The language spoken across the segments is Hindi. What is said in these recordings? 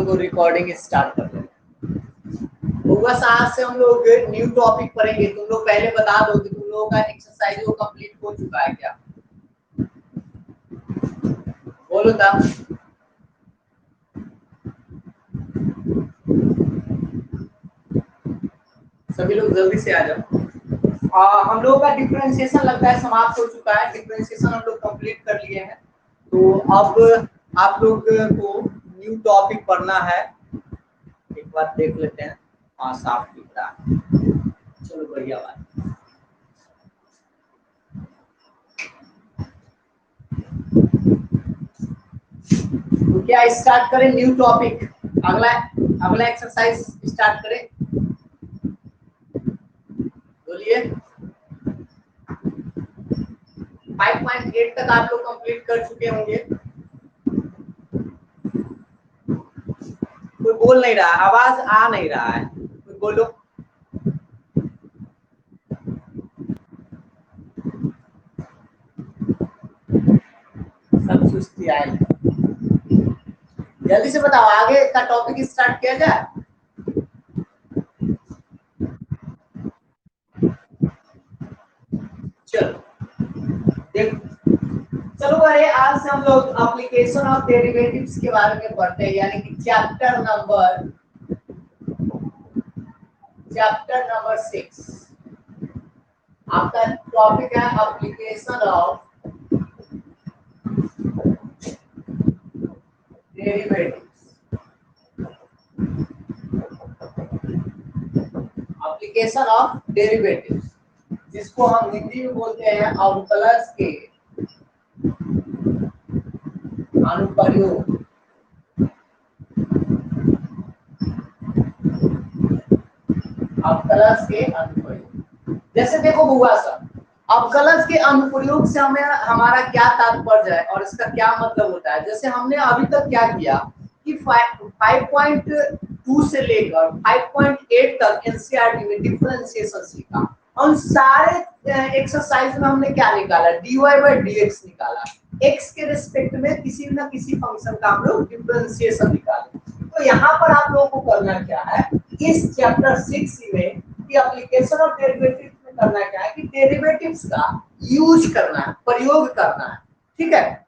लोग रिकॉर्डिंग स्टार्ट कर लेते हैं। बस आज से हम लोग न्यू टॉपिक पढ़ेंगे। तुम लोग पहले बता दो कि तुम लोगों का एक्सरसाइज वो कंप्लीट हो चुका है क्या? बोलो था। सभी लोग जल्दी से आ जाओ। हम लोगों का डिफरेंशिएशन लगता है समाप्त हो चुका है। डिफरेंशिएशन हम लोग कंप्लीट कर लिए हैं। तो अब आप लोग को न्यू टॉपिक पढ़ना है। एक बार देख लेते हैं। हाँ, साफ दिख रहा है। चलो बढ़िया बात। तो क्या स्टार्ट करें न्यू टॉपिक? अगला एक्सरसाइज स्टार्ट करें। बोलिए। 5.8 तक आप लोग कंप्लीट कर चुके होंगे। कोई बोल नहीं रहा, आवाज आ नहीं रहा है। कोई बोलो। सब सुस्ती आए। जल्दी से बताओ, आगे का टॉपिक स्टार्ट किया जाए। चलो देख, चलो अरे आज से हम लोग एप्लीकेशन ऑफ डेरिवेटिव्स के बारे में पढ़ते हैं, यानी कि चैप्टर नंबर 6। आपका टॉपिक है application of derivatives. Application of derivatives, जिसको हम हिंदी में बोलते हैं अवकलज के अनुप्रयोग। अवकलज के अनुप्रयोग, जैसे देखो बुआ सर, अवकलज के अनुप्रयोग से हमें हमारा क्या तात्पर्य है और इसका क्या मतलब होता है। जैसे हमने अभी तक क्या किया कि 5.2 से लेकर 5.8 तक एनसीईआरटी में डिफरेंशिएशन सीखा। उन सारे एक्सरसाइज में हमने क्या निकाला? dy/dx निकाला। x के रिस्पेक्ट में किसी न किसी फंक्शन का हम लोग डिफरेंशिएशन निकाले। तो यहाँ पर आप लोगों को करना क्या है, इस चैप्टर 6 में कि एप्लीकेशन ऑफ डेरिवेटिव्स में करना क्या है कि डेरिवेटिव्स का यूज करना है, प्रयोग करना है। ठीक है,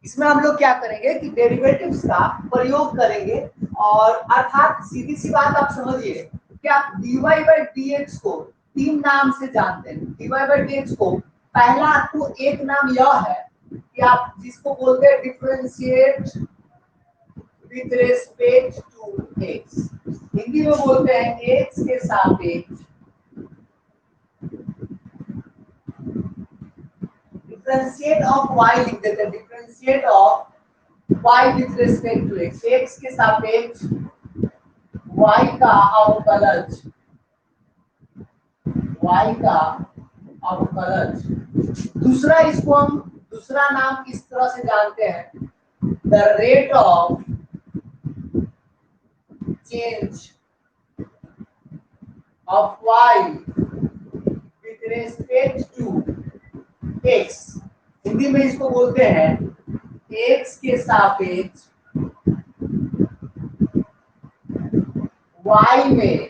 इसमें हम लोग क्या करेंगे कि डेरिवेटिव्स का प्रयोग करेंगे। और अर्थात सीधी सी बात आप समझिए कि आप dy/dx को 3 नाम से जानते हैं। dy/dx को पहला तो एक नाम यह है कि आप जिसको बोलते हैं differentiate with respect to x। Hindi में बोलते हैं x के सापेक्ष डिफरेंशिएट ऑफ y लिख देते हैं। Differentiate of y with respect to x, x के सापेक्ष y का अवकलज, y का अवकलज। दूसरा, इसको हम दूसरा नाम इस तरह से जानते हैं, the rate of change of y with respect to x। Hindi में इसको बोलते हैं x के सापेक्ष y में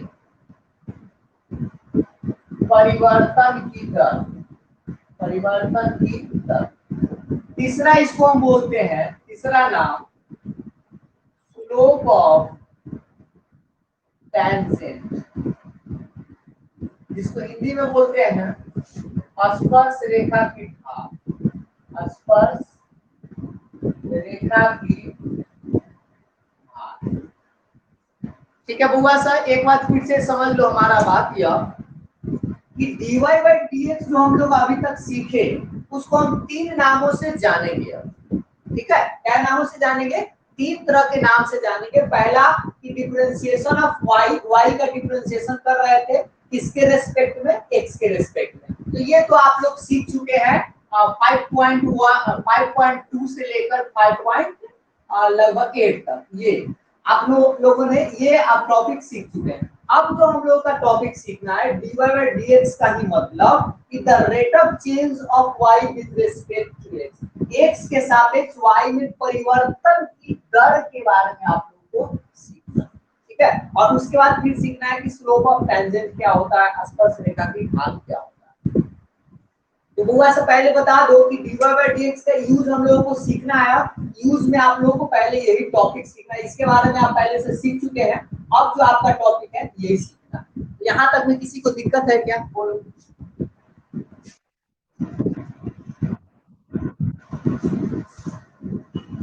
परिवर्तन की दर, परिवर्तन की दर। तीसरा इसको हम बोलते हैं, तीसरा नाम स्लोप ऑफ टेंजेंट, जिसको हिंदी में बोलते हैं स्पर्श रेखा की ढाल, स्पर्श रेखा की ढाल। ठीक है बुआ सर, एक बात फिर से समझ लो हमारा बात यह कि dy/dx जो हम लोग अभी तक सीखे उसको हम 3 नामों से जानेंगे। ठीक है, क्या नामों से जानेंगे? 3 तरह के नाम से जानेंगे। पहला कि डिफरेंशिएशन ऑफ y का डिफरेंशिएशन कर रहे थे किसके रेस्पेक्ट में? x के रेस्पेक्ट में। तो ये तो आप लोग सीख चुके हैं 5.2 से लेकर 5. लगभग 8 तक। ये आप लोगों ने ये आप टॉपिक सीख चुके हैं। अब तो हम लोगों का टॉपिक सीखना है dy/dx का ही मतलब कि the rate of change of y with respect to x, x के सापेक्ष y में परिवर्तन की दर के बारे में आप लोगों ठीक है। और उसके बाद फिर सीखना है कि स्लोप ऑफ टेंजेंट क्या होता है, स्पर्श रेखा की ढाल क्या होता है। तो बुआ से पहले बता दो कि dy by dx का यूज हम लोगों को सीखना है। यूज में आप लोगों को पहले यही टॉपिक सीखना है, इसके बारे में आप पहले से सीख चुके हैं। अब जो आपका टॉपिक है यही सीखना है। यहाँ तक में किसी को दिक्कत है क्या? बोलो।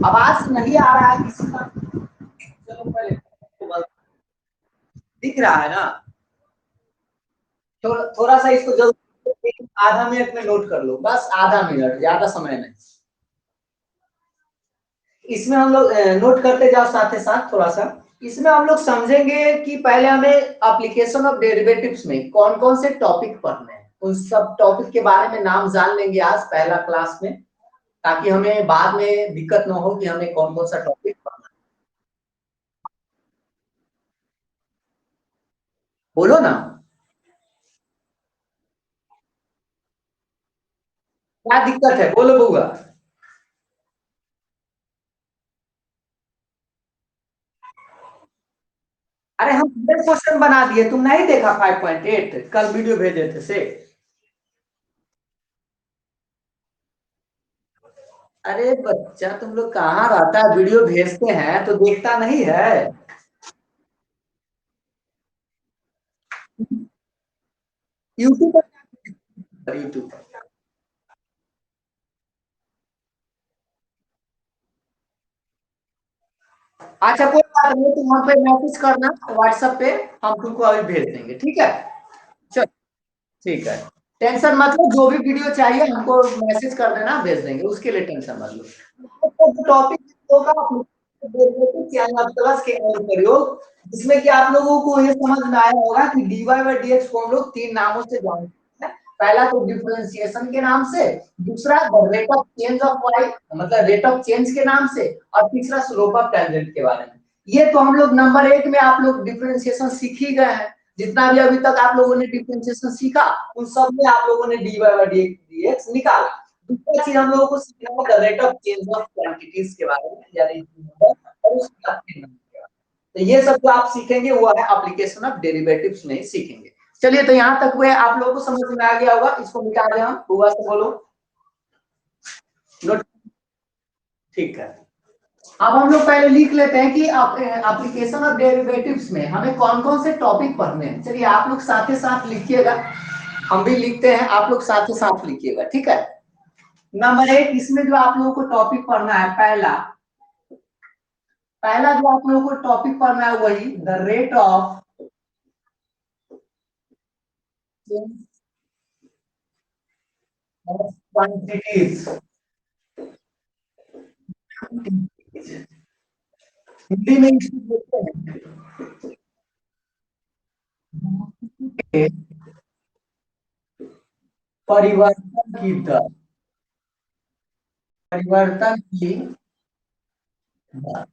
आवाज नहीं आ रहा है किसी का? चलो पहले दिख रहा है ना? थोड़ा सा इसको जल्दी आधा मिनट में नोट कर लो, बस आधा मिनट, ज्यादा समय नहीं। इसमें हम लोग नोट करते जाओ साथ ही साथ थोड़ा सा। इसमें हम लोग समझेंगे कि पहले हमें एप्लीकेशन ऑफ डेरिवेटिव्स में कौन कौन से टॉपिक पढ़ने हैं, उन सब टॉपिक के बारे में नाम जान लेंगे आज पहला क्लास में, ताकि हमें बाद में दिक्कत ना हो कि हमें कौन कौन सा टॉपिक पढ़ना है। बोलो ना। क्या दिक्कत है, बोलो बउआ। अरे हम क्वेश्चन बना दिए, तुम नहीं देखा 5.8 कल वीडियो भेजे थे से? अरे बच्चा तुम लोग कहाँ रहता है, वीडियो भेजते हैं तो देखता नहीं है? यूट्यूब पर, यूट्यूब पर। अच्छा कोई बात नहीं, तुम हम पे मैसेज करना व्हाट्सएप पे, हम तुमको अभी भेज देंगे, ठीक है? चल ठीक है। टेंशन मत लो, जो भी वीडियो चाहिए हमको मैसेज कर देना, भेज देंगे, उसके लिए टेंशन मत लो। टॉपिक होगा प्लस के प्रयोग, जिसमें कि आप लोगों को ये समझ में आया होगा कि dy बाई dx को हम लोग तीन नामों से जानते हैं। पहला तो डिफरेंशिएशन के नाम से, दूसरा rate of change of Y मतलब रेट ऑफ चेंज के नाम से, और तीसरा स्लोप ऑफ टेंजेंट के बारे में। ये तो हम लोग नंबर 1 में आप लोग डिफरेंशिएशन सीख ही गए हैं। जितना भी अभी तक आप लोगों ने डिफरेंशिएशन सीखा, उन सब में आप लोगों ने dy बाई dx निकाला। दूसरा चीज हम लोगों को सीखना होगा rate of change of quantities के बारे में, यानी और उसके बाद के बारे में। तो ये सब जो आप सीखेंगे वो है एप्लीकेशन ऑफ डेरिवेटिव्स में ही सीखेंगे। चलिए, तो यहाँ तक हुए आप लोगों को समझ में आ गया होगा, इसको मिटा दें हम, हुआ से बोलो। नोट, ठीक है। अब हम लोग पहले लिख लेते हैं कि एप्लीकेशन ऑफ डेरिवेटिव्स में हमें कौन कौन से टॉपिक पढ़ने हैं। चलिए आप लोग साथ ही साथ लिखिएगा, हम भी लिखते हैं, आप लोग साथ ही साथ लिखिएगा, ठीक है? नंबर 1, इसमें जो आप लोगों को टॉपिक पढ़ना है, पहला पहला जो आप लोगों को टॉपिक पढ़ना है वही the rate of quantities. Hindi में इसको बोलते हैं परिवर्तन की दर, परिवर्तन की दर।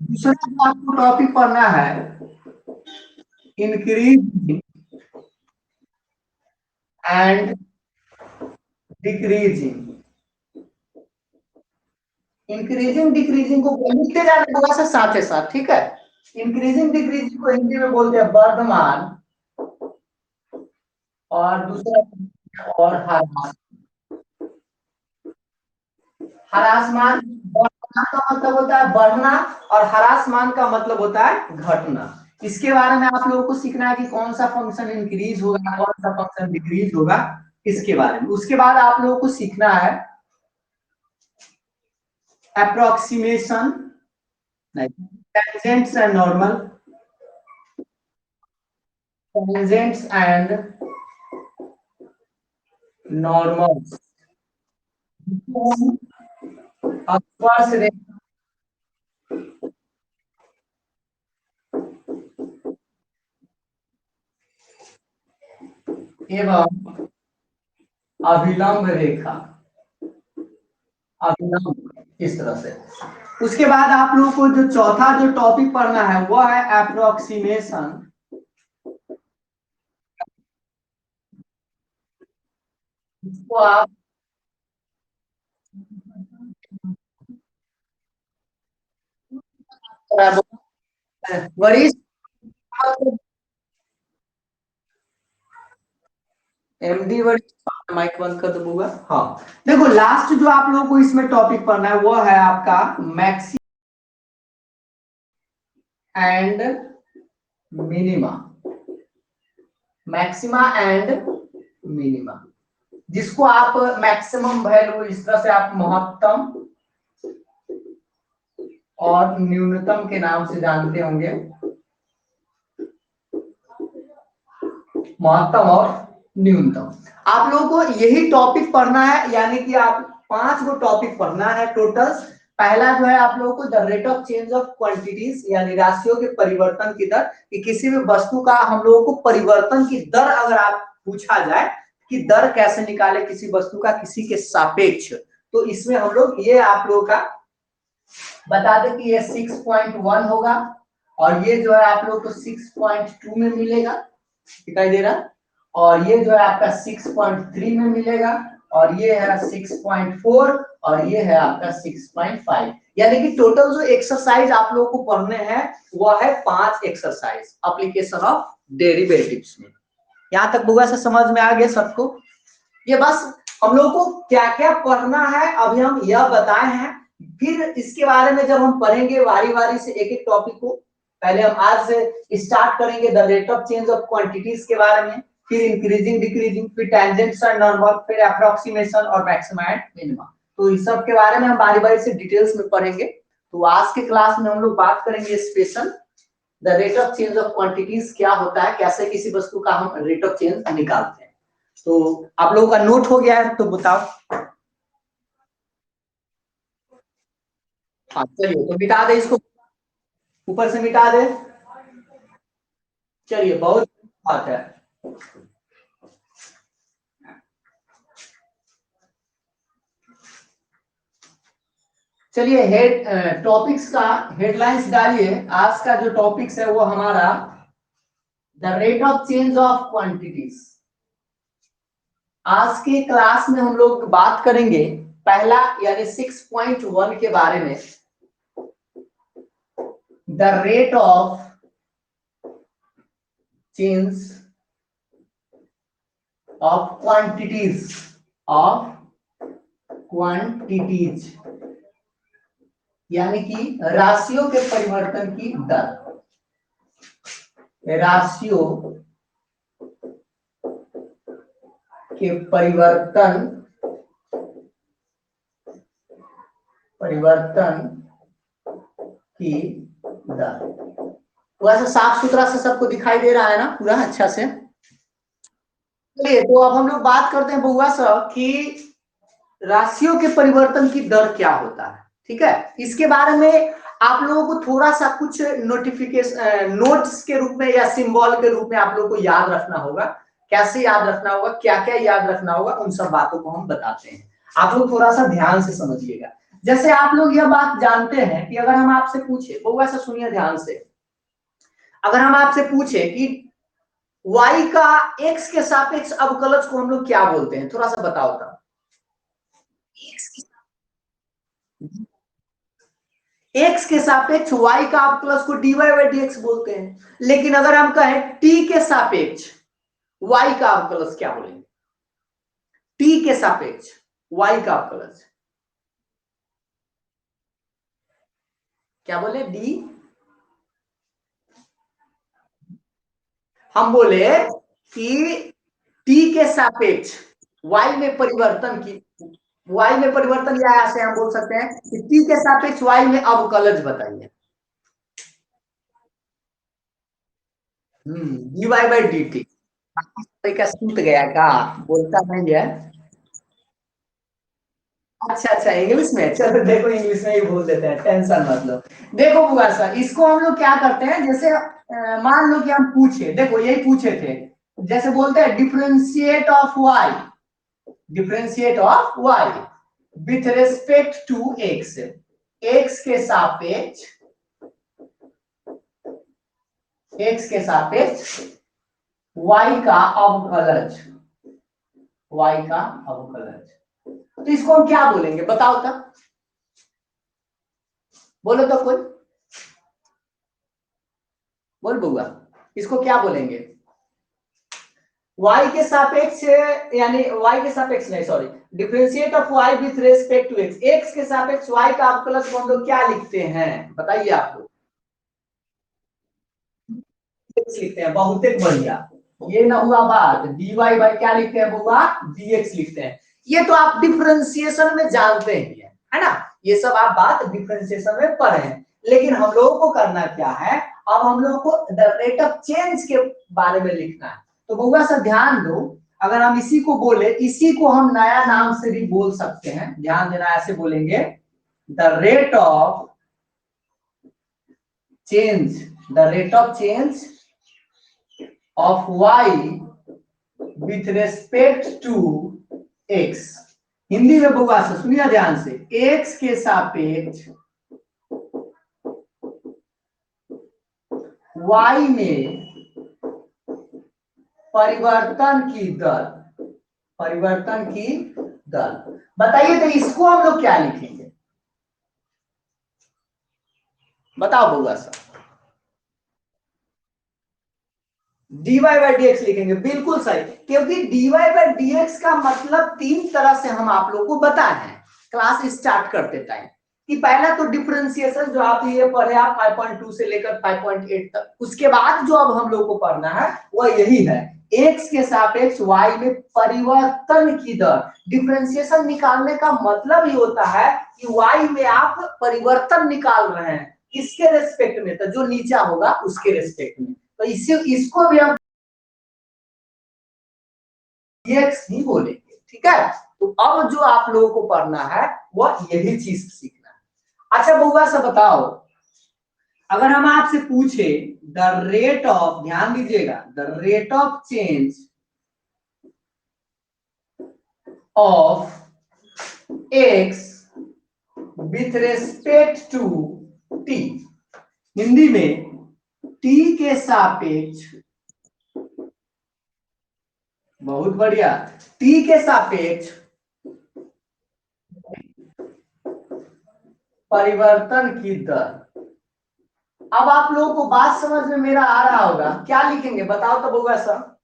दूसरा जो आपको टॉपिक पढ़ना है increase and decreasing. Increasing decreasing को लिखते जाना होगा से साथ ही साथ, ठीक है? इंक्रीजिंग डिक्रीजिंग को हिंदी में बोलते हैं वर्धमान, और दूसरा और ह्रास। ह्रासमान, वर्धमान का मतलब होता है बढ़ना, और ह्रासमान का मतलब होता है घटना। इसके बारे में आप लोगों को सीखना है कि कौन सा फंक्शन इंक्रीज होगा, कौन सा फंक्शन डिक्रीज होगा, इसके बारे में। उसके बाद आप लोगों को सीखना है अप्रोक्सीमेशन, नहीं, tangents and normal, tangents and normal, स्पर्श रेखा एवं अभिलंब रेखा, अभिलंब, इस तरह से। उसके बाद आप लोगों को जो चौथा जो टॉपिक पढ़ना है वो है अप्रोक्सीमेशन। इसको आप वरिष्ठ एमडी वरिष्ठ, माइक बंद कर दूंगा। हाँ, देखो लास्ट जो आप लोगों को इसमें टॉपिक पढ़ना है वो है आपका maxi and minima, maxima and minima, जिसको आप मैक्सिमम वैल्यू इस तरह से आप महत्तम और न्यूनतम के नाम से जानते होंगे, महत्तम और न्यूनतम। आप लोगों को यही टॉपिक पढ़ना है, यानी कि आप 5 गो टॉपिक पढ़ना है टोटल। पहला जो है आप लोगों को the rate of change of quantities, यानी राशियों के परिवर्तन की दर, कि किसी भी वस्तु का हम लोगों को परिवर्तन की दर अगर आप पूछा जाए कि दर कैसे निकाले किसी वस्तु का किसी के सापेक्ष, तो इसमें हम लोग ये आप लोगों का बता दें कि ये 6.1 होगा, और ये जो है आप लोग को 6.2 में मिलेगा, दिखाई दे रहा, और ये जो है आपका 6.3 में मिलेगा, और ये है 6.4, और ये है आपका 6.5। यानी कि टोटल जो एक्सरसाइज आप लोगों को पढ़ने हैं वो है 5 एक्सरसाइज एप्लीकेशन ऑफ डेरिवेटिव्स में। यहां तक बुआ से समझ में आ गया सबको? ये बस हम लोग को क्या क्या पढ़ना है अभी हम यह बताए हैं, फिर इसके बारे में जब हम पढ़ेंगे वारी वारी से एक एक टॉपिक को, पहले हम आज से स्टार्ट करेंगे the rate of change of quantities के बारे में, फिर इंक्रीजिंग डिक्रीजिंग, फिर टेंजेंट्स एंड नॉर्मल, फिर अप्रोक्सीमेशन और मैक्सिमा एंड मिनिमा। तो इस सब के बारे में हम बारी बारी से डिटेल्स में पढ़ेंगे। तो आज के क्लास में हम लोग बात करेंगे special the rate of change of quantities क्या होता है, कैसे किसी वस्तु का हम रेट ऑफ चेंज निकालते हैं। तो आप लोगों का नोट हो गया है तो बताओ। हाँ चलिए, तो मिटा दे इसको, ऊपर से मिटा दे। चलिए, बहुत बात है। चलिए, हेड टॉपिक्स का हेडलाइंस डालिए। आज का जो टॉपिक्स है वो हमारा the rate of change of quantities. आज के क्लास में हम लोग बात करेंगे पहला यानी 6.1 के बारे में, the rate of change of quantities, of quantities यानी कि राशियों के परिवर्तन की दर, राशियों के परिवर्तन की दर। वैसे साफ सुथरा से सबको दिखाई दे रहा है ना पूरा अच्छा से? चलिए, तो अब हम लोग बात करते हैं बउआ साहब कि राशियों के परिवर्तन की दर क्या होता है। ठीक है, इसके बारे में आप लोगों को थोड़ा सा कुछ नोटिफिकेशन नोट्स के रूप में या सिंबल के रूप में आप लोगों को याद रखना होगा। कैसे याद रखना होगा, क्या क्या याद रखना होगा, उन सब बातों को हम बताते हैं। आप लोग थोड़ा सा ध्यान से समझिएगा। जैसे आप लोग यह बात जानते हैं कि अगर हम आपसे पूछे, बउआ से सुनिए ध्यान से, अगर हम आपसे पूछे कि y का x के सापेक्ष अवकलज को हम लोग क्या बोलते हैं, थोड़ा सा बताओ था। x के सापेक्ष y का अवकलज को dy बाई dx बोलते हैं। लेकिन अगर हम कहें t के सापेक्ष y का अवकलज क्या बोलेंगे? t के सापेक्ष y का अवकलज क्या बोले? डी, हम बोले कि t के सापेक्ष y में परिवर्तन की, y में परिवर्तन या ऐसे हम बोल सकते हैं कि t के सापेक्ष y में अवकलज बताइए। dy by dt। का सूट गया का बोलता नहीं है। अच्छा अच्छा, इंग्लिश में, चलो देखो इंग्लिश में ही बोल देते हैं, टेंशन मत लो। देखो बुआ सर, इसको हम लोग क्या करते हैं, जैसे मान लो कि हम पूछे, देखो यही पूछे थे, जैसे बोलते हैं differentiate of Y, differentiate of Y with respect to X, X के सापेक्ष, एक्स के सापेक्ष वाई का अवकलज, वाई का अवकलज। तो इसको हम क्या बोलेंगे बताओ तब, बोलो तो कोई। बोल बउआ, इसको क्या बोलेंगे? y के सापेक्ष, यानी y के सापेक्ष नहीं, sorry, differentiate of y with respect to x, x के सापेक्ष y का अवकलज को हम लोग क्या लिखते हैं बताइए आप लोग? x लिखते हैं। बहुत एक बढ़िया, ये ना हुआ बात, dy बाई क्या लिखते हैं बउआ? dx लिखते हैं। ये तो आप डिफरेंशिएशन में जानते ही है ना, ये सब आप बात डिफरेंशिएशन में पढ़े हैं। लेकिन हम लोगों को करना क्या है, अब हम लोगों को द रेट ऑफ चेंज के बारे में लिखना है। तो बउआ से ध्यान दो, अगर हम इसी को बोले, इसी को हम नया नाम से भी बोल सकते हैं, ध्यान देना, ऐसे बोलेंगे the rate of change, the rate of change of y with respect to x। Hindi में बउआ से सुनिए ध्यान से, x के सापेक्ष y में परिवर्तन की दर, परिवर्तन की दर। बताइए तो इसको हम लोग क्या लिखेंगे? बताओ बउआ साहब। dy बाई dx लिखेंगे, बिल्कुल सही, क्योंकि dy बाई dx का मतलब तीन तरह से हम आप लोग को बताए हैं क्लास स्टार्ट करते टाइम, कि पहला तो डिफरेंशिएशन जो आप ये पढ़े आप 5.2 से लेकर 5.8 तक, उसके बाद जो अब हम लोग को पढ़ना है वह यही है, x के सापेक्ष y में परिवर्तन की दर। डिफरेंशिएशन निकालने का मतलब ये होता है कि y में आप परिवर्तन निकाल रहे हैं, किसके रेस्पेक्ट में? तो जो नीचा होगा उसके रेस्पेक्ट में, तो इसको भी हम dx ही बोलेंगे, ठीक है। तो अब जो आप लोगों को पढ़ना है वह यही चीज सीखना है। अच्छा बउआ से बताओ, अगर हम आपसे पूछे द रेट ऑफ, ध्यान दीजिएगा, the rate of change of x with respect to t, Hindi में t के सापेक्ष, बहुत बढ़िया, t के सापेक्ष परिवर्तन की दर। अब आप लोगों को बात समझ में मेरा आ रहा होगा, क्या लिखेंगे बताओ तो बउआ सब।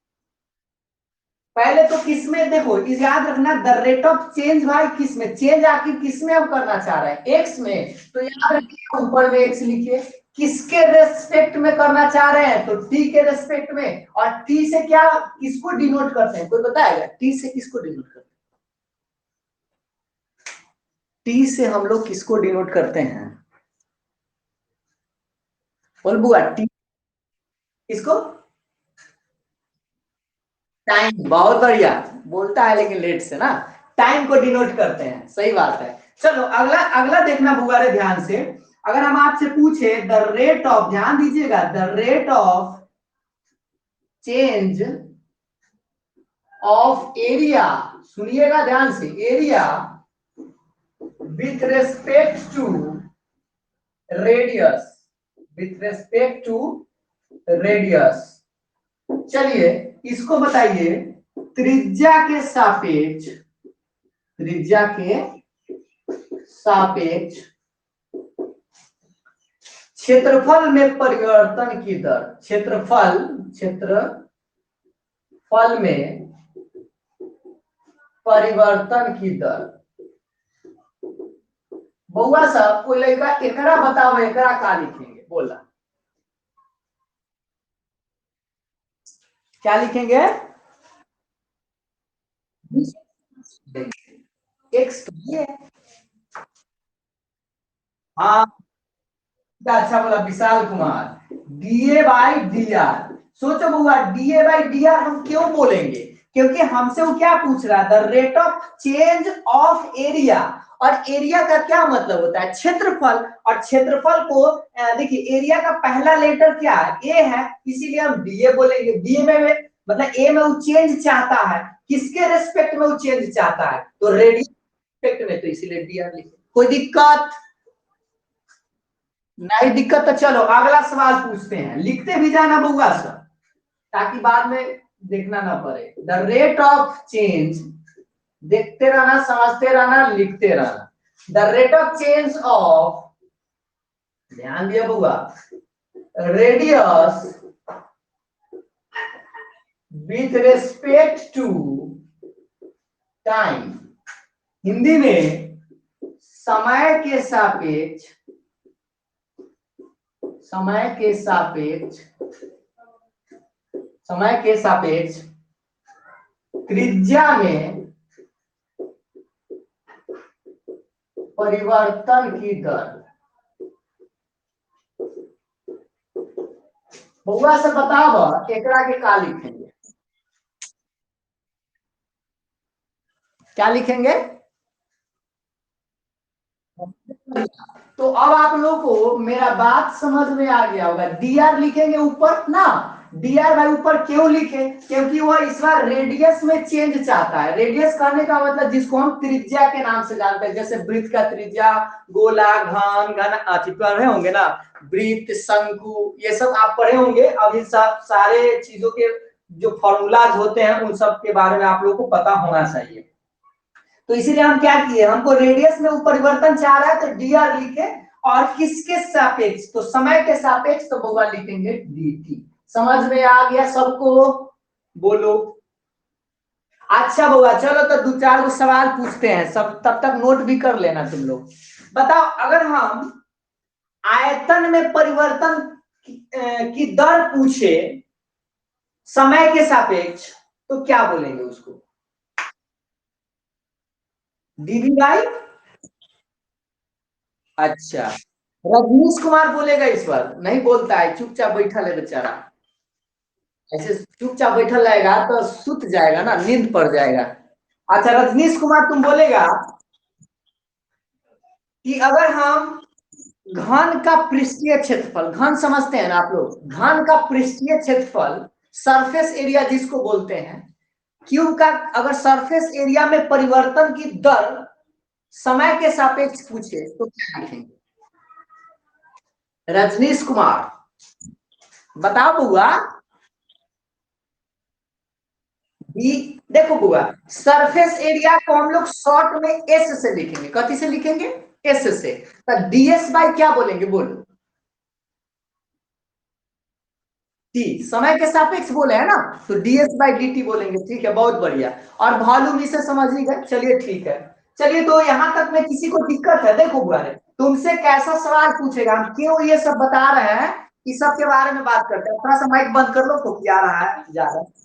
पहले तो किसमें, देखो इस याद रखना, द रेट ऑफ चेंज भाई किसमें, चेंज आखिर किसमें हम करना चाह रहे हैं? एक्स में, तो याद रखिए ऊपर में एक्स लिखिए। किसके रेस्पेक्ट में करना चाह रहे हैं? तो टी के रेस्पेक्ट में। और टी से क्या, किसको डिनोट करते हैं, कोई बताएगा? टी से किसको डिनोट करते हैं? टी से हम लोग किसको डिनोट करते हैं? बोल बुआ, टी किसको? टाइम, बहुत बढ़िया, बोलता है लेकिन लेट से ना, टाइम को डिनोट करते हैं, सही बात है। चलो अगला, अगला देखना बुआरे ध्यान से, अगर हम आपसे पूछे द रेट ऑफ, ध्यान दीजिएगा, the rate of change of area, सुनिएगा ध्यान से, area with respect to radius, with respect to radius. चलिए इसको बताइए, त्रिज्या के सापेक्ष, त्रिज्या के सापेक्ष क्षेत्रफल में परिवर्तन की दर, क्षेत्रफल, क्षेत्रफल में परिवर्तन की दर। बउआ साहब कोई लड़का एकरा बताओ, एकरा का लिखेंगे बोला, क्या लिखेंगे? एक्स, ये हाँ, अच्छा बोला Vishal Kumar, DA by D R. सोचो बुआ, डीए बाई डी आर हम क्यों बोलेंगे? क्योंकि हमसे वो क्या पूछ रहा है, the rate of change of area, और एरिया का क्या मतलब होता है? क्षेत्रफल। और क्षेत्रफल को देखिए, एरिया का पहला लेटर क्या है? ए है, इसीलिए हम डीए बोलेंगे। डीए में मतलब ए में वो चेंज चाहता है, किसके रेस्पेक्ट में वो चेंज चाहता है? तो रेडियस रेस्पेक्ट में, तो इसीलिए डी आर लिखे। कोई दिक्कत नहीं? दिक्कत तो चलो अगला सवाल पूछते हैं, लिखते भी जाना बउआ सब, ताकि बाद में देखना ना पड़े। द रेट ऑफ चेंज, देखते रहना, समझते रहना, लिखते रहना। The rate of change of, ध्यान दिया बउआ, radius with respect to time, Hindi में समय के सापेक्ष, समय के सापेक्ष, समय के सापेक्ष त्रिज्या में परिवर्तन की दर। बउआ से बताब एकरा के का लिखेंगे, क्या लिखेंगे? तो अब आप लोग को मेरा बात समझ में आ गया होगा। dr लिखेंगे ऊपर ना, dr भाई ऊपर क्यों लिखे? क्योंकि वह इस बार रेडियस में चेंज चाहता है। रेडियस कहने का मतलब जिसको हम त्रिज्या के नाम से जानते हैं, जैसे वृत्त का त्रिज्या, गोला, घन, पढ़े होंगे ना, वृत्त, शंकु, ये सब आप पढ़े होंगे। अभी सब सारे चीजों के जो फॉर्मूलाज होते हैं उन सब के बारे में आप लोग को पता होना चाहिए। तो इसीलिए हम क्या किए, हमको रेडियस में वो परिवर्तन चाह रहा है तो dr लिखे, और किसके सापेक्ष, तो समय के सापेक्ष, तो बउआ लिखेंगे dt। समझ में आ गया सबको? बोलो। अच्छा बउआ चलो तो दो चार सवाल पूछते हैं, सब तब तक नोट भी कर लेना तुम लोग। बताओ अगर हम आयतन में परिवर्तन की दर पूछे समय के सापेक्ष तो क्या बोलेंगे उसको? dv बाई, अच्छा रजनीश कुमार बोलेगा इस बार? नहीं बोलता है, चुपचाप बैठा है बेचारा। ऐसे चुपचाप बैठा रहेगा तो सुत जाएगा ना, नींद पड़ जाएगा। अच्छा रजनीश कुमार तुम बोलेगा कि अगर हम घन का पृष्ठीय क्षेत्रफल, घन समझते हैं ना आप लोग, घन का पृष्ठीय क्षेत्रफल सरफेस एरिया जिसको बोलते हैं, क्यूब का अगर सरफेस एरिया में परिवर्तन की दर समय के सापेक्ष पूछे तो क्या लिखेंगे? रजनीश कुमार बताओ बुआ। देखो बुआ, सरफेस एरिया को हम लोग शॉर्ट में एस से लिखेंगे। कथी से लिखेंगे? एस से। तो डीएस बाई क्या बोलेंगे बोलो? टी, समय के सापेक्ष बोले है ना, तो डीएस बाई डी टी बोलेंगे। ठीक है, बहुत बढ़िया। और वॉल्यूम इसे समझ ही गए, चलिए ठीक है। चलिए तो यहां तक में किसी को दिक्कत है? देखो बुआ तुमसे कैसा सवाल पूछेगा, हम क्यों ये सब बता रहे हैं, इस सब के बारे में बात करते हैं। थोड़ा सा माइक बंद कर लो तो क्या रहा है जा रहा है।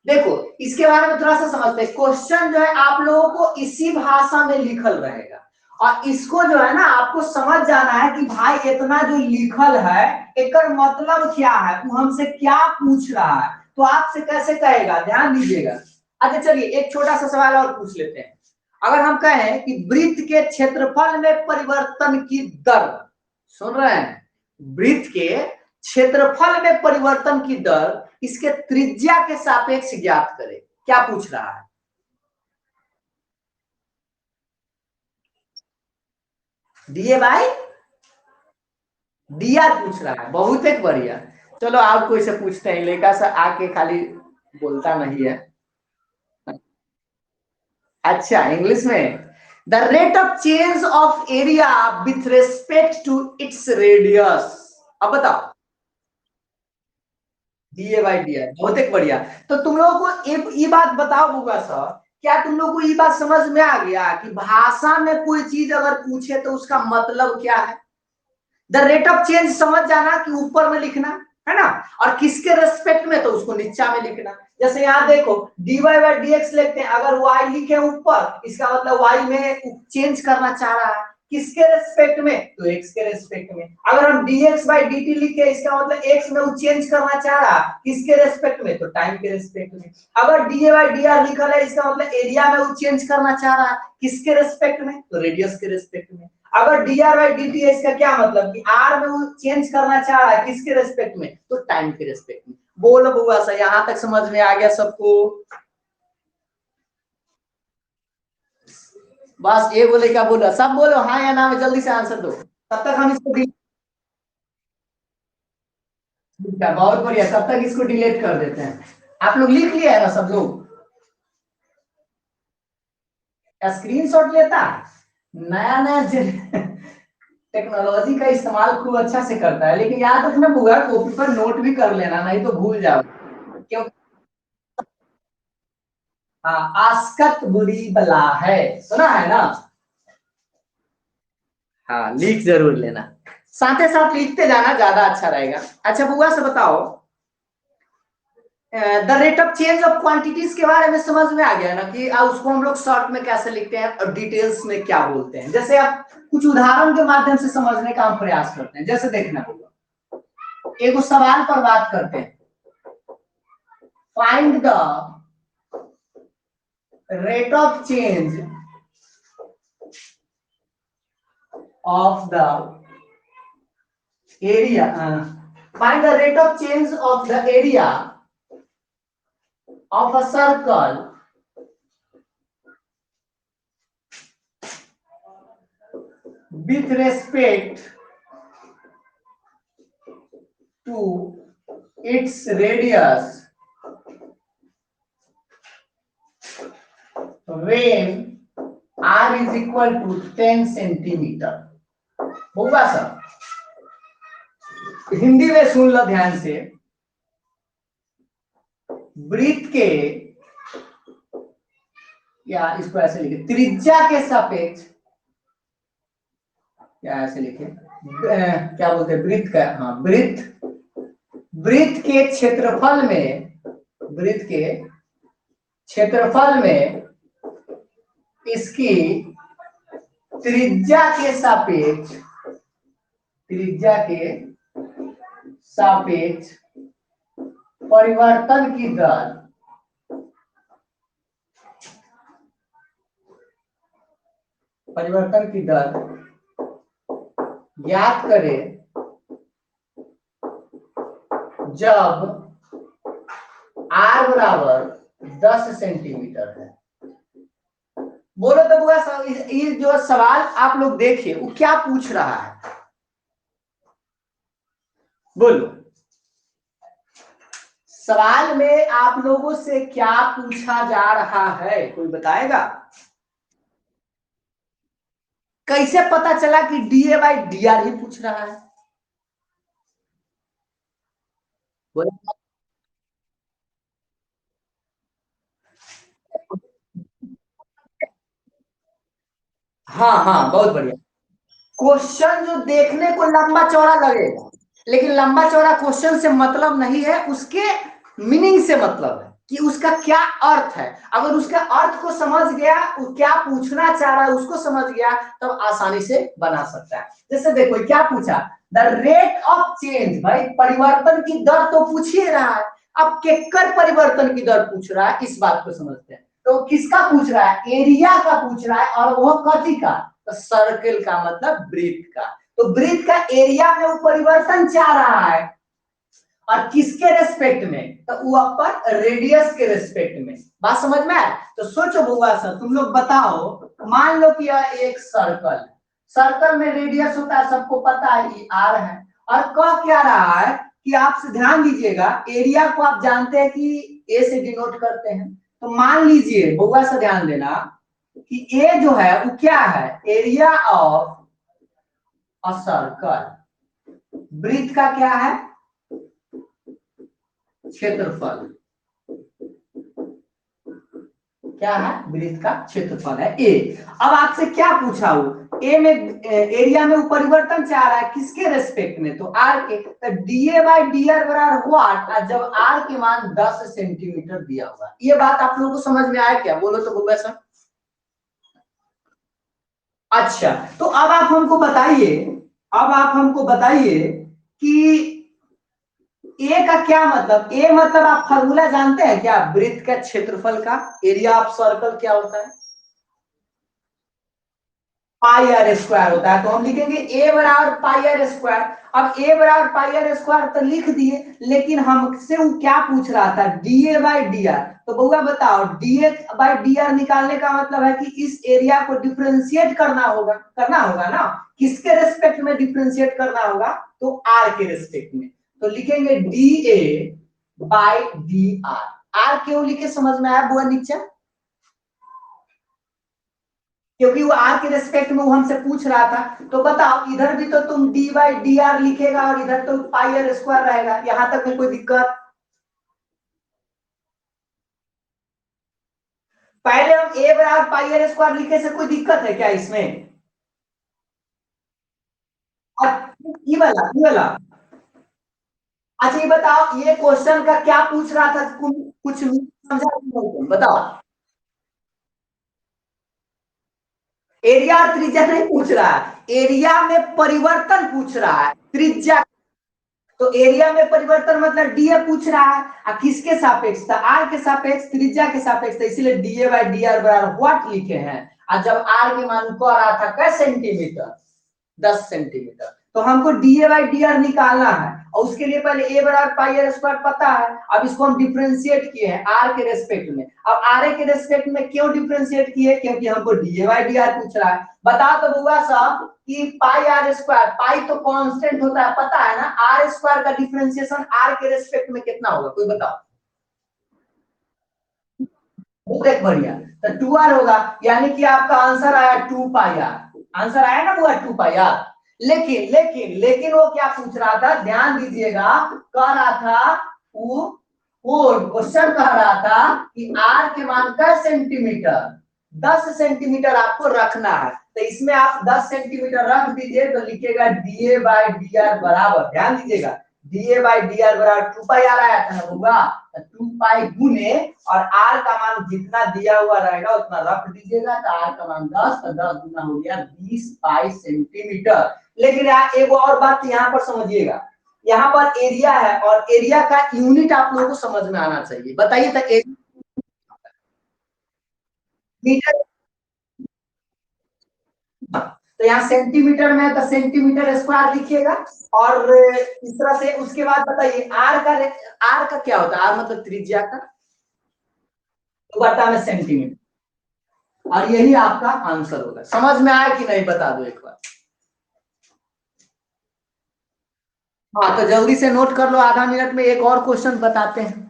देखो इसके बारे में थोड़ा सा समझते हैं। क्वेश्चन जो है आप लोगों को इसी भाषा में लिखल रहेगा, और इसको जो है ना आपको समझ जाना है कि भाई इतना जो लिखल है एक मतलब क्या है, वो हमसे क्या पूछ रहा है, तो आपसे कैसे कहेगा, ध्यान दीजिएगा। अच्छा चलिए एक छोटा सा सवाल और पूछ लेते हैं। अगर हम कहें कि वृत्त के क्षेत्रफल में परिवर्तन की दर, सुन रहे हैं, वृत्त के क्षेत्रफल में परिवर्तन की दर इसके त्रिज्या के सापेक्ष ज्ञात करें, क्या पूछ रहा है? डीए बाई डीआर पूछ रहा है, बहुत एक बढ़िया। चलो आप कोई से पूछते हैं, लेका सा आके खाली बोलता नहीं है। अच्छा इंग्लिश में, the rate of change of area with respect to its radius. अब बताओ, डीए बाई डी आर, बहुत एक बढ़िया। तो तुम लोगों को ये बात बताओ बुआ सर, क्या तुम लोग को ये बात समझ में आ गया कि भाषा में कोई चीज अगर पूछे तो उसका मतलब क्या है? द रेट ऑफ चेंज समझ जाना कि ऊपर में लिखना है ना, और किसके रेस्पेक्ट में तो उसको नीचा में लिखना। जैसे यहाँ देखो dy बाई dx लिखते हैं, अगर y लिखे ऊपर इसका मतलब y में चेंज करना चाह रहा है, किसके रेस्पेक्ट में, तो x के रेस्पेक्ट में। अगर हम dx बाई dt लिखे इसका मतलब x में वो चेंज करना चाह रहा है, किसके रेस्पेक्ट में, तो टाइम के रेस्पेक्ट में। अगर dA बाई dr लिखा है इसका मतलब एरिया में वो चेंज करना चाह रहा है, किसके रेस्पेक्ट में, तो रेडियस के रेस्पेक्ट में। अगर dr बाई dt है इसका क्या मतलब कि r में वो चेंज करना चाह रहा है, किसके रेस्पेक्ट में, तो टाइम के रेस्पेक्ट में। बोलो बुआ सा, यहां तक समझ में आ गया सबको? बस ये बोले क्या बोला, सब बोलो हाँ या ना में जल्दी से आंसर दो, तब तक हम इसको बहुत बढ़िया, तब तक इसको डिलीट कर देते हैं। आप लोग लिख लिया है ना सब लोग? स्क्रीनशॉट लेता नया नया टेक्नोलॉजी का इस्तेमाल खूब अच्छा से करता है, लेकिन याद रखना बुआ, कॉपी पर नोट भी कर लेना, नहीं तो भूल जाओ। क्यों? हाँ, आस्कत बुरी बला है, सुना है ना? हाँ, लिख जरूर लेना, साथ ही साथ लिखते जाना, ज्यादा अच्छा रहेगा। अच्छा बुआ से बताओ, the rate of change of quantities के बारे में समझ में आ गया ना, कि उसको हम लोग शॉर्ट में कैसे लिखते हैं और डिटेल्स में क्या बोलते हैं। जैसे आप कुछ उदाहरण के माध्यम से समझने का हम प्रयास करते हैं। जैसे देखना होगा, एक सवाल पर बात करते हैं, find the rate of change of the area, find the rate of change of the area of a circle with respect to its radius when r is equal to 10 centimetre. होगा सर, हिंदी में सुन लो ध्यान से, वृत्त के, या इसको ऐसे लिखे, त्रिज्या के सापेक्ष, या ऐसे लिखे, क्या बोलते हैं, वृत्त का, हाँ वृत्त, वृत्त के क्षेत्रफल में, वृत्त के क्षेत्रफल में इसकी त्रिज्या के सापेक्ष, त्रिज्या के सापेक्ष परिवर्तन की दर, परिवर्तन की दर ज्ञात करें जब r बराबर 10 सेंटीमीटर है। बोलो तो बुआ, ये जो सवाल आप लोग देखिए वो क्या पूछ रहा है, बोलो सवाल में आप लोगों से क्या पूछा जा रहा है, कोई बताएगा? कैसे पता चला कि डीए बाई डी आर ही पूछ रहा है? बोलो। हाँ हाँ, बहुत बढ़िया। क्वेश्चन जो देखने को लंबा चौड़ा लगेगा, लेकिन लंबा चौड़ा क्वेश्चन से मतलब नहीं है, उसके मीनिंग से मतलब है कि उसका क्या अर्थ है। अगर उसका अर्थ को समझ गया, वो क्या पूछना चाह रहा है उसको समझ गया, तब तो आसानी से बना सकता है। जैसे देखो क्या पूछा, द रेट ऑफ चेंज, भाई परिवर्तन की दर तो पूछ ही रहा है, अब केकर परिवर्तन की दर पूछ रहा है, इस बात को समझते हैं। तो किसका पूछ रहा है? एरिया का पूछ रहा है, और वो कथी का? तो सर्कल का, मतलब वृत्त का। तो वृत्त का एरिया में वो परिवर्तन चाह रहा है, और किसके रेस्पेक्ट में? तो वो अपर रेडियस के रेस्पेक्ट में। बात समझ में आए? तो सोचो बुआ सर, तुम लोग बताओ, मान लो कि यह एक सर्कल है, सर्कल में रेडियस होता है, सबको पता है, ये आर है, और कह क्या रहा है कि आपसे ध्यान दीजिएगा, एरिया को आप जानते हैं कि ए से डिनोट करते हैं। तो मान लीजिए बुआ से ध्यान देना कि ए जो है वो क्या है? Area of a circle. वृत्त का क्या है? क्षेत्रफल। क्या है? वृत्त का क्षेत्रफल है ए। अब आपसे क्या पूछा हो, ए में एरिया में वो परिवर्तन चाह रहा है, किसके रेस्पेक्ट में? तो आर के। तो डीए बाई डी आर बराबर व्हाट, जब आर के मान 10 सेंटीमीटर दिया हुआ। ये बात आप लोगों को समझ में आया क्या? बोलो तो बुआ सर। अच्छा, तो अब आप हमको बताइए, अब आप हमको बताइए कि ए का क्या मतलब? ए मतलब आप फार्मूला जानते हैं क्या वृत्त का क्षेत्रफल का? एरिया ऑफ सर्कल क्या होता है? पाई आर स्क्वायर होता है। तो हम लिखेंगे ए बराबर पाई आर स्क्वायर। अब ए बराबर पाई आर स्क्वायर तो लिख दिए, लेकिन हमसे वो क्या पूछ रहा था? DA by D are. तो बउआ बताओ, डीए बाई डी आर निकालने का मतलब है कि इस एरिया को डिफ्रेंशिएट करना होगा, करना होगा ना। किसके रेस्पेक्ट में डिफ्रेंशिएट करना होगा? तो आर के रेस्पेक्ट में। तो लिखेंगे D A by D R. R क्यों लिखे समझ में आया बुआ नीचे? क्योंकि वो आर के रेस्पेक्ट में वो हमसे पूछ रहा था। तो बताओ इधर भी तो तुम डी बाई डी आर लिखेगा और इधर तो पाई आर स्क्वायर रहेगा, यहां तक में कोई दिक्कत? पहले हम ए बराबर पाई आर स्क्वायर लिखे से कोई दिक्कत है क्या इसमें? ये वाला अच्छा ये बताओ, ये क्वेश्चन का क्या पूछ रहा था, कुछ समझा नहीं, बताओ। एरिया और त्रिज्या नहीं पूछ रहा है, एरिया में परिवर्तन पूछ रहा है, त्रिज्या। तो एरिया में परिवर्तन मतलब डीए पूछ रहा है, और किसके सापेक्ष था? आर के सापेक्ष, त्रिज्या के सापेक्ष था, इसीलिए डीए बाई डी आर बराबर व्हाट लिखे हैं। और जब आर के मान को आ रहा था कै सेंटीमीटर, 10 सेंटीमीटर। तो हमको डीए बाई डी आर निकालना है, और उसके लिए पहले ए बराबर पाई आर स्क्वायर पता है। अब इसको हम डिफरेंशिएट किए हैं आर के रेस्पेक्ट में। अब आर के रेस्पेक्ट में क्यों डिफरेंशिएट किए? क्योंकि हमको डीए बाई डी आर पूछ रहा है। बता तो बुआ साहब कि पाई आर स्क्वायर, पाई तो कांस्टेंट होता है पता है ना, आर स्क्वायर का डिफरेंशिएशन आर के रेस्पेक्ट में कितना होगा, कोई बताओ? बहुत बढ़िया, तो 2r होगा, यानी कि आपका आंसर आया 2 पाई आर। आंसर आया ना वो 2 पाई आर। लेकिन वो क्या पूछ रहा था, ध्यान दीजिएगा, कह रहा था वो क्वेश्चन कह रहा था कि आर के मान का सेंटीमीटर, 10 सेंटीमीटर आपको रखना है। तो इसमें आप 10 सेंटीमीटर रख दीजिए, तो लिखेगा डीए बाई डी आर बराबर, ध्यान दीजिएगा, डीए बाई डी आर बराबर 2 पाई आर आया था ना होगा, 2 पाई गुने, और आर का मान जितना दिया हुआ रहेगा उतना रख दीजिएगा। तो आर का मान 10, तो 10 गुना हो गया 20 पाई सेंटीमीटर। लेकिन एक और बात यहाँ पर समझिएगा, यहाँ पर एरिया है, और एरिया का यूनिट आप लोगों को समझ में आना चाहिए। बताइए तो मीटर, तो यहाँ सेंटीमीटर में है तो सेंटीमीटर स्क्वायर लिखिएगा। और इस तरह से उसके बाद बताइए आर का क्या होता है? आर मतलब त्रिज्या का, तो बटा में सेंटीमीटर, और यही आपका आंसर होगा। समझ में आया कि नहीं, बता दो एक बार। हाँ तो जल्दी से नोट कर लो, आधा मिनट में एक और क्वेश्चन बताते हैं।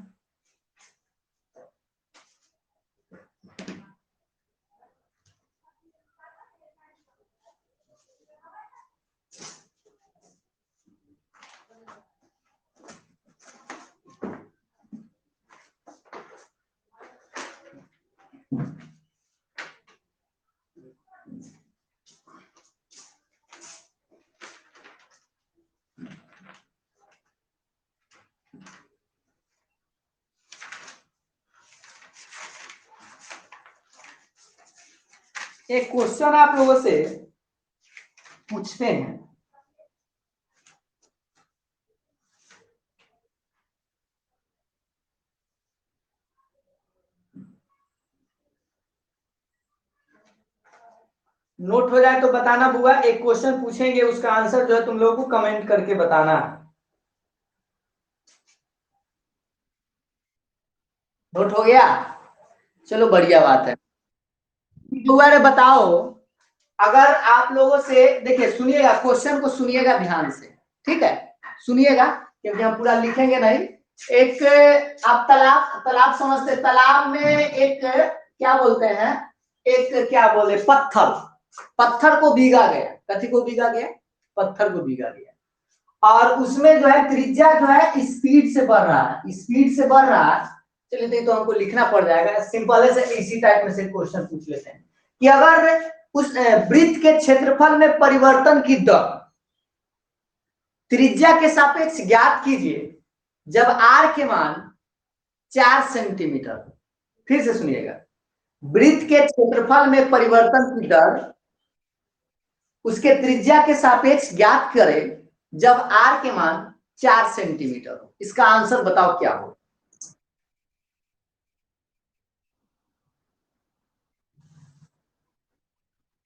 एक क्वेश्चन आप लोगों से पूछते हैं, नोट हो जाए तो बताना बुआ। एक क्वेश्चन पूछेंगे, उसका आंसर जो है तुम लोगों को कमेंट करके बताना है। नोट हो गया? चलो बढ़िया बात है। बुआ रे बताओ, अगर आप लोगों से, देखिए सुनिएगा, क्वेश्चन को सुनिएगा ध्यान से, ठीक है? सुनिएगा, क्योंकि हम पूरा लिखेंगे नहीं। एक, आप तालाब तालाब समझते, तालाब में एक क्या बोलते हैं, एक क्या बोले, पत्थर, पत्थर को भीगा गया। कथी को भीगा गया? पत्थर को भीगा गया। और उसमें जो है त्रिज्या जो है स्पीड से बढ़ रहा है, स्पीड से बढ़ रहा है। चलिए नहीं तो हमको लिखना पड़ जाएगा, सिंपल से इसी टाइप में से क्वेश्चन पूछ लेते हैं कि अगर उस वृत्त के क्षेत्रफल में परिवर्तन की दर त्रिज्या के सापेक्ष ज्ञात कीजिए जब आर के मान 4 सेंटीमीटर। फिर से सुनिएगा, वृत्त के क्षेत्रफल में परिवर्तन की दर उसके त्रिज्या के सापेक्ष ज्ञात करें जब आर के मान 4 सेंटीमीटर हो। इसका आंसर बताओ क्या हो?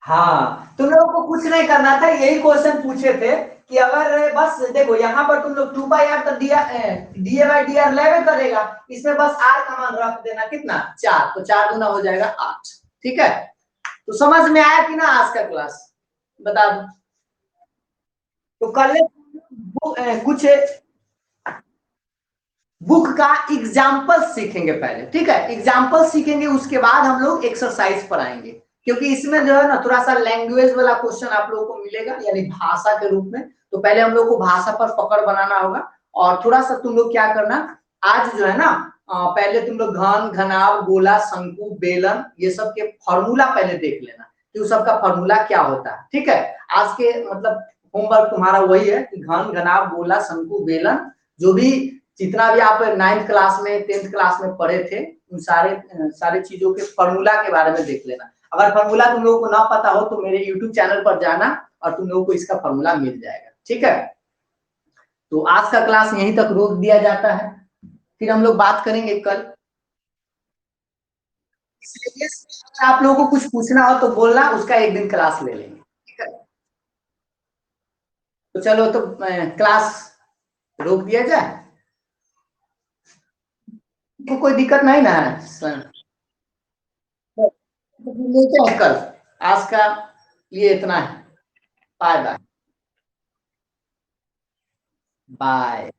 हाँ, तुम लोगों को कुछ नहीं करना था, यही क्वेश्चन पूछे थे कि अगर बस देखो यहाँ पर तुम लोग 2 पाई आर तो डीए बाई डी आर लेवे करेगा, इसमें बस आर का मान रख देना, कितना? 4, तो 4 गुना हो जाएगा 8। ठीक है, तो समझ में आया कि ना आज का क्लास? बता दो। तो कल कुछ बुक का एग्जाम्पल सीखेंगे पहले, ठीक है? एग्जाम्पल सीखेंगे, उसके बाद हम लोग एक्सरसाइज पर आएंगे। क्योंकि इसमें जो है ना थोड़ा सा लैंग्वेज वाला क्वेश्चन आप लोगों को मिलेगा, यानी भाषा के रूप में। तो पहले हम लोग को भाषा पर पकड़ बनाना होगा, और थोड़ा सा तुम लोग क्या करना, आज जो है ना पहले तुम लोग घन, घनाभ, गोला, शंकु, बेलन, ये सब के फॉर्मूला पहले देख लेना कि उस सब का फॉर्मूला क्या होता है। ठीक है, आज के मतलब होमवर्क तुम्हारा वही है कि घन, घनाभ, गोला, शंकु, बेलन, जो भी जितना भी आप 9th क्लास में 10th क्लास में पढ़े थे उन सारे चीजों के फॉर्मूला के बारे में देख लेना। अगर फॉर्मूला तुम लोगों को ना पता हो तो मेरे यूट्यूब चैनल पर जाना और तुम लोगों को इसका फॉर्मूला मिल जाएगा। ठीक है, तो आज का क्लास यहीं तक रोक दिया जाता है, फिर हम लोग बात करेंगे कल। आप लोगों को कुछ पूछना हो तो बोलना, उसका एक दिन क्लास ले लेंगे। ठीक है, तो चलो तो क्लास रोक दिया जाए, तो कोई दिक्कत नहीं ना है सर? तो मिलते हैं कल, आज का ये इतना है। Bye bye. बाय।